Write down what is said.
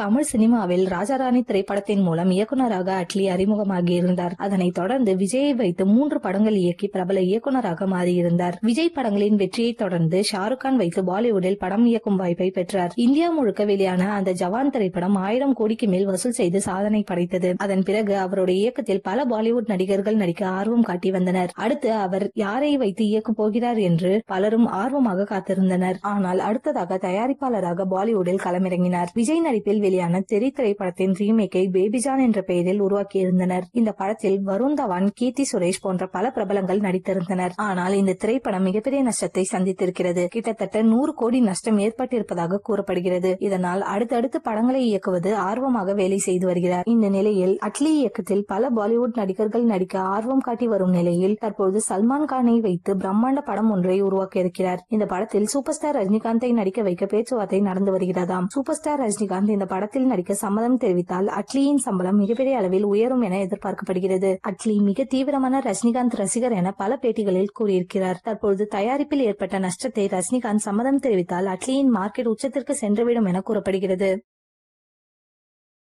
தமிழ் சினிமாவில் ராஜாராணி திரைப்படத்தின் மூலம் இயக்குநராக அட்லி அறிமுகமாகியிருந்தார். அதனைத் தொடர்ந்து விஜயை வைத்து 3 படங்கள் இயக்கி பிரபல இயக்குநராக மாறியிருந்தார். விஜய் படங்களின் வெற்றியை தொடர்ந்து ஷாருக் கான் வைத்து பாலிவுட்டில் படம் இயக்கும் வாய்ப்பை பெற்றார். இந்தியா முழுக்க வெளியான அந்த ஜவான் திரைப்படம் 1000 கோடிக்கு மேல் வசூல் செய்து சாதனை படைத்தது. அதன் பிறகு அவருடைய இயக்கத்தில் பல பாலிவுட் நடிகர்கள் நடிக்க ஆர்வம் காட்டி வந்தனர். அடுத்து அவர் யாரை வைத்து இயக்கப் போகிறார் என்று பலரும் ஆர்வமாக காத்திருந்தனர். ஆனால் அடுத்ததாக தயாரிப்பாளராக பாலிவுட்டில் களமிறங்கினார். விஜய் நடிப்பில் வெளியான தெரி திரைப்படத்தின் ரீமேக்கை பேபிஜான் என்ற பெயரில் உருவாக்கியிருந்தனர். இந்த படத்தில் வருண் தவான், கீர்த்தி சுரேஷ் போன்ற பல பிரபலங்கள் நடித்திருந்தனர். ஆனால் இந்த திரைப்படம் மிகப்பெரிய நஷ்டத்தை சந்தித்திருக்கிறது. கிட்டத்தட்ட 100 கோடி நஷ்டம் ஏற்பட்டிருப்பதாக கூறப்படுகிறது. இதனால் அடுத்தடுத்து படங்களை இயக்குவது ஆர்வமாக வேலை செய்து வருகிறார். இந்த நிலையில் அட்லி இயக்கத்தில் பல பாலிவுட் நடிகர்கள் நடிக்க ஆர்வம் காட்டி வரும் நிலையில் தற்போது சல்மான் கானை வைத்து பிரம்மாண்ட படம் ஒன்றை உருவாக்க இருக்கிறார். இந்த படத்தில் சூப்பர் ஸ்டார் ரஜினிகாந்தை நடிக்க வைக்க பேச்சுவார்த்தை நடந்து வருகிறதாம். சூப்பர் ஸ்டார் ரஜினிகாந்த் இந்த படத்தில் நடிக்க சம்மதம் தெரிவித்தால் அட்லியின் சம்பளம் மிகப்பெரிய அளவில் உயரும் என எதிர்பார்க்கப்படுகிறது. அட்லி மிக தீவிரமான ரஜினிகாந்த் ரசிகர் என பல பேட்டிகளில் கூறியிருக்கிறார். தற்போது தயாரிப்பில் ஏற்பட்ட நஷ்டத்தை ரஜினிகாந்த் சம்மதம் தெரிவித்தால் அட்லியின் மார்க்கெட் உச்சத்திற்கு சென்றுவிடும் என கூறப்படுகிறது.